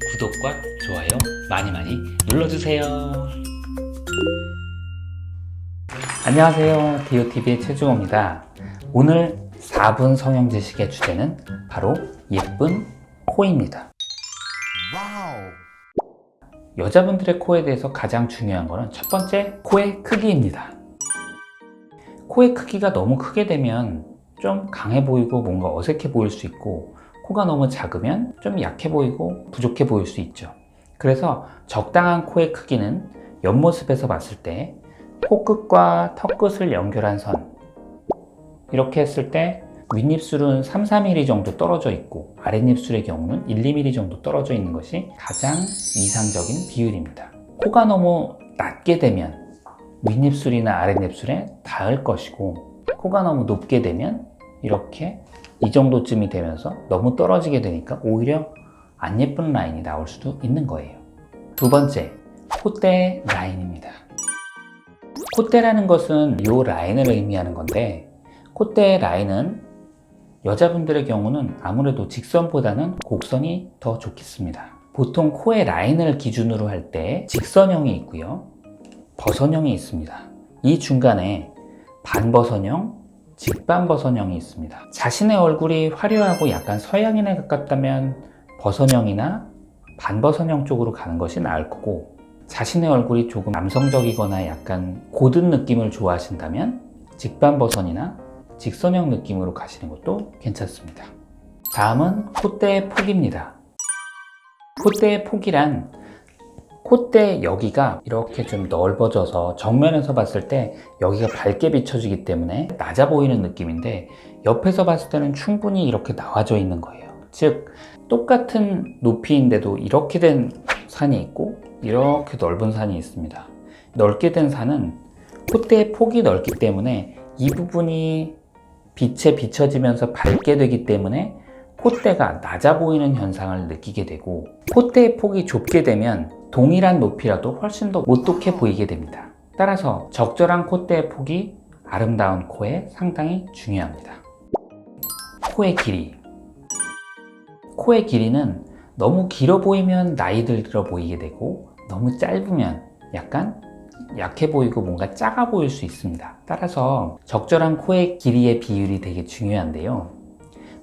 구독과 좋아요 많이 눌러주세요. 안녕하세요. 디오TV의 최주호입니다. 오늘 4분 성형 지식의 주제는 바로 예쁜 코입니다. 여자분들의 코에 대해서 가장 중요한 것은 첫 번째, 코의 크기입니다. 코의 크기가 너무 크게 되면 좀 강해 보이고 뭔가 어색해 보일 수 있고, 코가 너무 작으면 좀 약해 보이고 부족해 보일 수 있죠. 그래서 적당한 코의 크기는 옆모습에서 봤을 때 코끝과 턱끝을 연결한 선, 이렇게 했을 때 윗입술은 3-4mm 정도 떨어져 있고 아랫입술의 경우는 1-2mm 정도 떨어져 있는 것이 가장 이상적인 비율입니다. 코가 너무 낮게 되면 윗입술이나 아랫입술에 닿을 것이고, 코가 너무 높게 되면 이렇게 이 정도쯤이 되면서 너무 떨어지게 되니까 오히려 안 예쁜 라인이 나올 수도 있는 거예요. 두 번째, 콧대 라인입니다. 콧대라는 것은 이 라인을 의미하는 건데, 콧대 라인은 여자분들의 경우는 아무래도 직선보다는 곡선이 더 좋겠습니다. 보통 코의 라인을 기준으로 할 때 직선형이 있고요, 버선형이 있습니다. 이 중간에 반버선형, 직반버선형이 있습니다. 자신의 얼굴이 화려하고 약간 서양인에 가깝다면 버선형이나 반버선형 쪽으로 가는 것이 나을 거고, 자신의 얼굴이 조금 남성적이거나 약간 고든 느낌을 좋아하신다면 직반버선이나 직선형 느낌으로 가시는 것도 괜찮습니다. 다음은 콧대의 폭입니다. 콧대의 폭이란 콧대 여기가 이렇게 좀 넓어져서 정면에서 봤을 때 여기가 밝게 비춰지기 때문에 낮아 보이는 느낌인데, 옆에서 봤을 때는 충분히 이렇게 나와져 있는 거예요. 즉, 똑같은 높이인데도 이렇게 된 산이 있고 이렇게 넓은 산이 있습니다. 넓게 된 산은 콧대의 폭이 넓기 때문에 이 부분이 빛에 비춰지면서 밝게 되기 때문에 콧대가 낮아 보이는 현상을 느끼게 되고, 콧대의 폭이 좁게 되면 동일한 높이라도 훨씬 더 못독해 보이게 됩니다. 따라서 적절한 콧대의 폭이 아름다운 코에 상당히 중요합니다. 코의 길이. 코의 길이는 너무 길어 보이면 나이 들어 보이게 되고, 너무 짧으면 약간 약해 보이고 뭔가 작아 보일 수 있습니다. 따라서 적절한 코의 길이의 비율이 되게 중요한데요.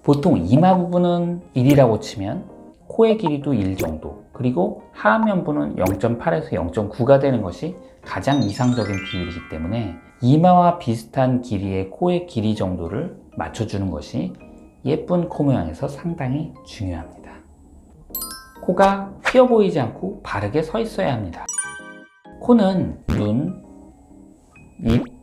보통 이마 부분은 1이라고 치면 코의 길이도 1 정도, 그리고 하안면부는 0.8에서 0.9가 되는 것이 가장 이상적인 비율이기 때문에 이마와 비슷한 길이의 코의 길이 정도를 맞춰주는 것이 예쁜 코 모양에서 상당히 중요합니다. 코가 휘어 보이지 않고 바르게 서 있어야 합니다. 코는 눈, 입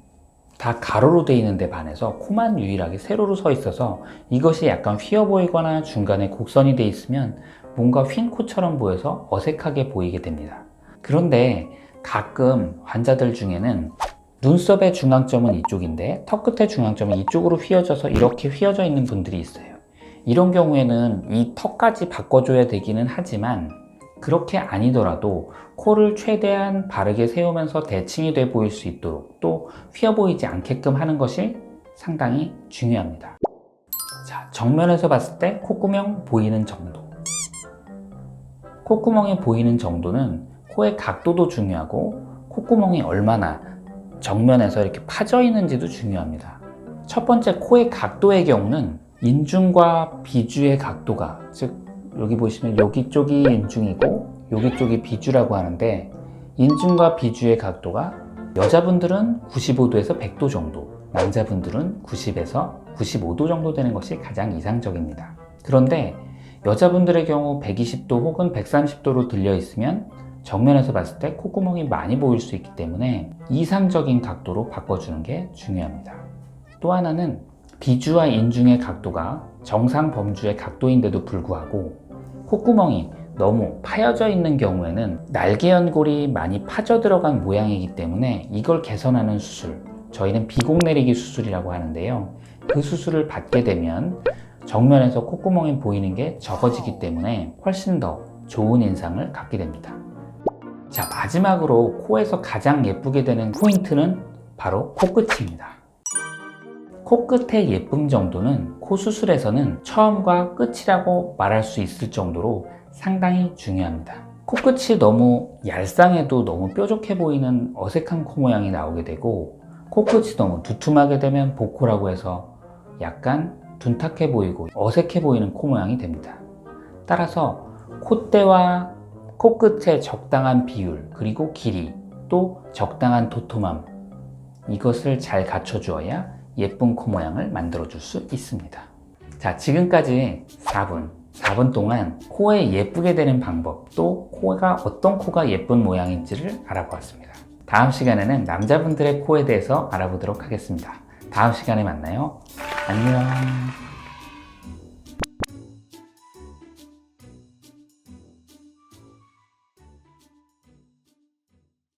다 가로로 되어 있는데 반해서 코만 유일하게 세로로 서 있어서 이것이 약간 휘어 보이거나 중간에 곡선이 되어 있으면 뭔가 휜 코처럼 보여서 어색하게 보이게 됩니다. 그런데 가끔 환자들 중에는 눈썹의 중앙점은 이쪽인데 턱 끝의 중앙점은 이쪽으로 휘어져서 이렇게 휘어져 있는 분들이 있어요. 이런 경우에는 이 턱까지 바꿔줘야 되기는 하지만, 그렇게 아니더라도 코를 최대한 바르게 세우면서 대칭이 돼 보일 수 있도록, 또 휘어 보이지 않게끔 하는 것이 상당히 중요합니다. 자, 정면에서 봤을 때 콧구멍 보이는 정도. 콧구멍이 보이는 정도는 코의 각도도 중요하고, 콧구멍이 얼마나 정면에서 이렇게 파져 있는지도 중요합니다. 첫 번째, 코의 각도의 경우는 인중과 비주의 각도가, 즉 여기 보시면 여기 쪽이 인중이고 여기 쪽이 비주라고 하는데, 인중과 비주의 각도가 여자분들은 95도에서 100도 정도, 남자분들은 90에서 95도 정도 되는 것이 가장 이상적입니다. 그런데 여자분들의 경우 120도 혹은 130도로 들려 있으면 정면에서 봤을 때 콧구멍이 많이 보일 수 있기 때문에 이상적인 각도로 바꿔주는 게 중요합니다. 또 하나는 비주와 인중의 각도가 정상 범주의 각도인데도 불구하고 콧구멍이 너무 파여져 있는 경우에는 날개 연골이 많이 파져 들어간 모양이기 때문에 이걸 개선하는 수술, 저희는 비곡 내리기 수술이라고 하는데요, 그 수술을 받게 되면 정면에서 콧구멍이 보이는 게 적어지기 때문에 훨씬 더 좋은 인상을 갖게 됩니다. 자, 마지막으로 코에서 가장 예쁘게 되는 포인트는 바로 코끝입니다. 코끝의 예쁨 정도는 코 수술에서는 처음과 끝이라고 말할 수 있을 정도로 상당히 중요합니다. 코끝이 너무 얄쌍해도 너무 뾰족해 보이는 어색한 코 모양이 나오게 되고, 코끝이 너무 두툼하게 되면 보코라고 해서 약간 둔탁해 보이고 어색해 보이는 코 모양이 됩니다. 따라서 콧대와 코끝의 적당한 비율, 그리고 길이, 또 적당한 도톰함, 이것을 잘 갖춰주어야 예쁜 코 모양을 만들어 줄 수 있습니다. 자, 지금까지 4분 동안 코에 예쁘게 되는 방법, 또 어떤 코가 예쁜 모양인지를 알아보았습니다. 다음 시간에는 남자분들의 코에 대해서 알아보도록 하겠습니다. 다음 시간에 만나요. 안녕.